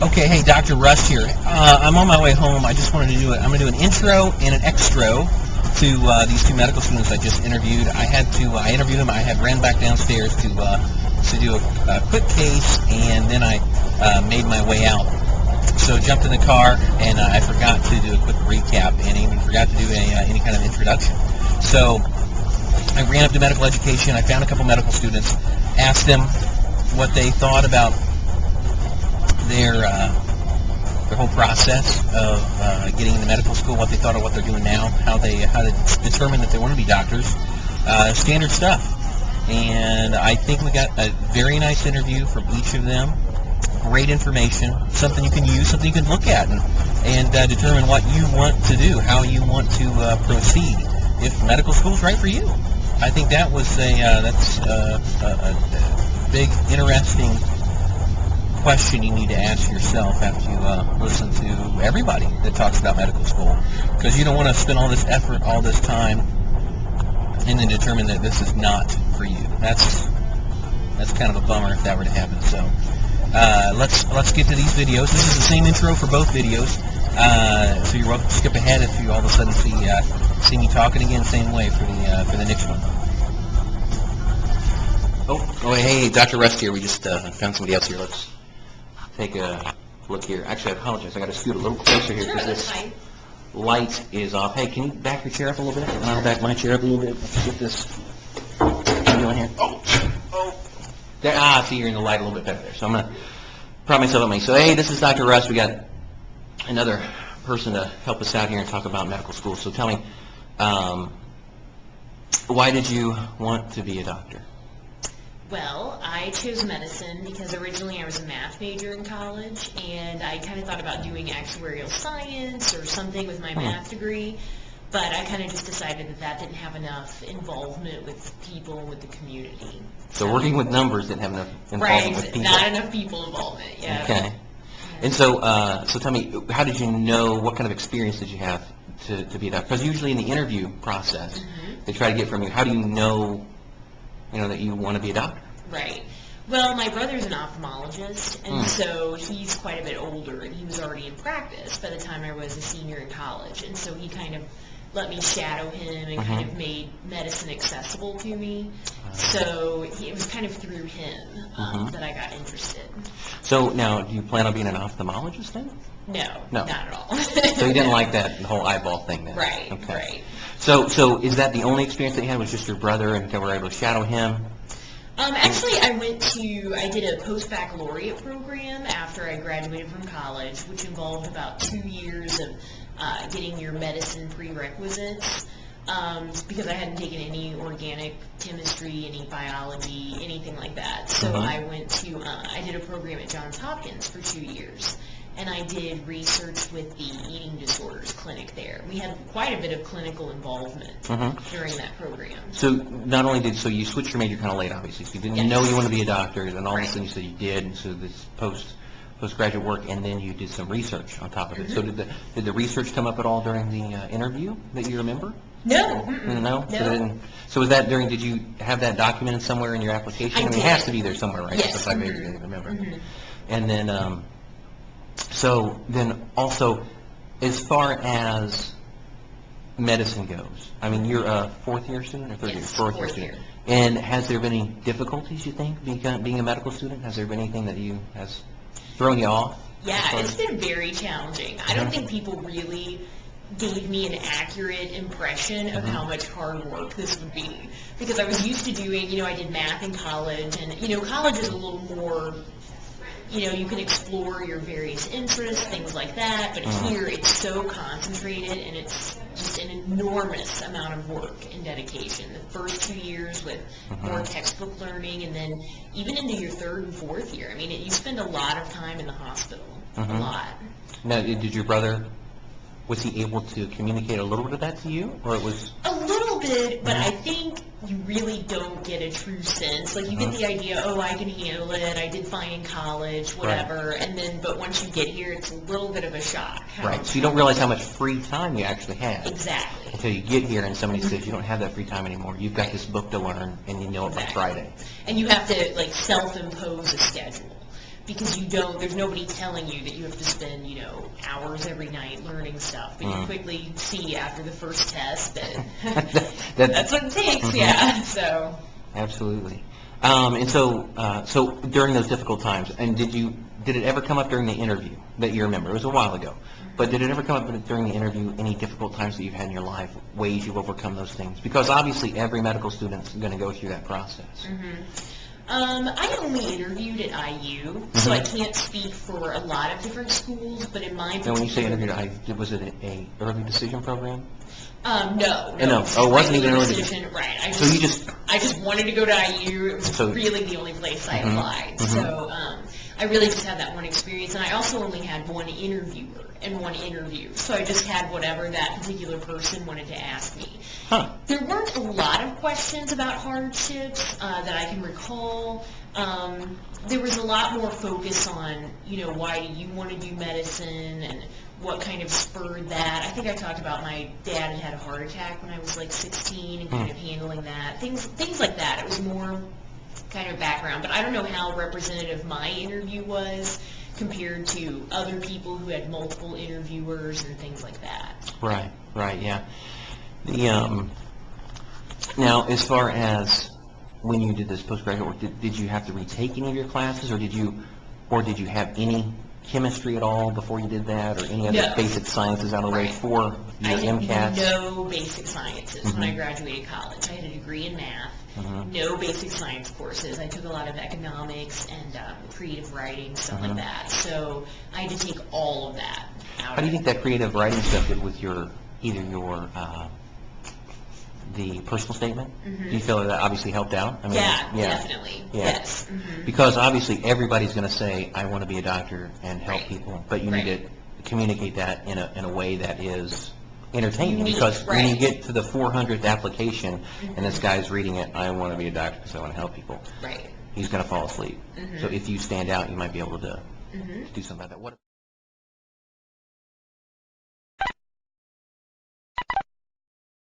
Okay, hey, Dr. Rust here. I'm on my way home. I just wanted to do it. I'm going to do an intro and an extro to these two medical students I just interviewed. I interviewed them. I had ran back downstairs to do a quick case, and then I made my way out. So jumped in the car, and I forgot to do a quick recap, and even forgot to do any kind of introduction. So I ran up to medical education. I found a couple medical students, asked them what they thought about their whole process of getting into medical school, what they thought of what they're doing now, how they determined that they want to be doctors, standard stuff. And I think we got a very nice interview from each of them. Great information, something you can use, something you can look at and determine what you want to do, how you want to proceed, if medical school is right for you. I think that was that's a big, interesting question you need to ask yourself after you listen to everybody that talks about medical school, because you don't want to spend all this effort, all this time, and then determine that this is not for you. That's kind of a bummer if that were to happen. So let's get to these videos. This is the same intro for both videos, so you're welcome to skip ahead if you all of a sudden see me talking again, same way for the next one. Oh, hey, Dr. Rust here. We just found somebody else here. Let's take a look here. Actually, I apologize. I got to scoot a little closer here because this light is off. Hey, can you back your chair up a little bit? And I'll back my chair up a little bit. Let's get this. What are you doing here? Oh. There, see, you're in the light a little bit better there. So I'm going to prop myself up. So, hey, this is Dr. Rust. We got another person to help us out here and talk about medical school. So tell me, why did you want to be a doctor? Well, I chose medicine because originally I was a math major in college, and I kind of thought about doing actuarial science or something with my math degree, but I kind of just decided that didn't have enough involvement with people and with the community. So working with numbers didn't have enough involvement with people. Not enough people involvement, yeah. Okay. Yeah. And so tell me, how did you know, what kind of experience did you have to be a doctor? Because usually in the interview process, they try to get from you, how do you know that you want to be a doctor? Right. Well, my brother's an ophthalmologist, and so he's quite a bit older, and he was already in practice by the time I was a senior in college, and so he kind of let me shadow him and kind of made medicine accessible to me. So it was kind of through him that I got interested. So now, do you plan on being an ophthalmologist then? No, not at all. So you didn't like that whole eyeball thing then? Right, okay. Right. So is that the only experience that you had, was just your brother and you were able to shadow him? Actually, I did a post-baccalaureate program after I graduated from college, which involved about 2 years of getting your medicine prerequisites, because I hadn't taken any organic chemistry, any biology, anything like that. So I did a program at Johns Hopkins for 2 years. And I did research with the eating disorders clinic there. We had quite a bit of clinical involvement during that program. So not only so you switched your major kind of late, obviously. So you didn't know you wanted to be a doctor, and all of a sudden you said you did, and so this postgraduate work, and then you did some research on top of it. So did the research come up at all during the interview that you remember? No. No? So was that did you have that documented somewhere in your application? I mean, it has to be there somewhere, right? Yes. I maybe didn't remember. And then, so then also, as far as medicine goes, I mean, you're a fourth-year student or third year? Yes, Fourth-year student. And has there been any difficulties, you think, being a medical student? Has there been anything that has thrown you off? Yeah, it's been very challenging. I don't think people really gave me an accurate impression of how much hard work this would be. Because I was used to doing, I did math in college, and, college is a little more, you can explore your various interests, things like that, but here it's so concentrated, and it's just an enormous amount of work and dedication. The first 2 years with more textbook learning, and then even into your third and fourth year. I mean, you spend a lot of time in the hospital, a lot. Now, did your brother, was he able to communicate a little bit of that to you, or it was? A little bit, but I think you really don't get a true sense. Like, you get the idea, I can handle it, I did fine in college, whatever, but once you get here, it's a little bit of a shock. Right, so you don't realize how much free time you actually have. Exactly. Until you get here and somebody says you don't have that free time anymore. You've got this book to learn, and you know it by Friday. And you have to, self-impose a schedule. because there's nobody telling you that you have to spend, hours every night learning stuff. But you quickly see after the first test that that's what it takes, yeah. So. Absolutely. And so during those difficult times, and did it ever come up during the interview that you remember? It was a while ago. But did it ever come up during the interview, any difficult times that you've had in your life, ways you've overcome those things? Because obviously every medical student's going to go through that process. I only interviewed at IU, so I can't speak for a lot of different schools, but in my And when you say interviewed at IU, was it a early decision program? No. Oh, it wasn't even an early decision. Right. I So just wanted to go to IU. It was really the only place I applied. So I really just had that one experience, and I also only had one interviewer and one interview. So I just had whatever that particular person wanted to ask me. There weren't a lot of questions about hardships that I can recall. There was a lot more focus on, why do you want to do medicine and what kind of spurred that. I think I talked about my dad had a heart attack when I was like 16 and kind of handling that. Things like that. It was more kind of background, but I don't know how representative my interview was compared to other people who had multiple interviewers and things like that. Right, yeah. Now, as far as when you did this postgraduate work, did you have to retake any of your classes, or did you have any chemistry at all before you did that, or any other basic sciences out of the way for your MCATs? I had no basic sciences when I graduated college. I had a degree in math, no basic science courses. I took a lot of economics and creative writing, stuff like that. So I had to take all of that out. How do you think that creative writing stuff did with the personal statement? Do you feel that obviously helped out? I mean, definitely. Yeah. Yes. Because obviously everybody's going to say, I want to be a doctor and help people, but you need to communicate that in a way that is entertaining. Because when you get to the 400th application and this guy's reading it, I want to be a doctor because I want to help people, he's going to fall asleep. So if you stand out, you might be able to do something like that.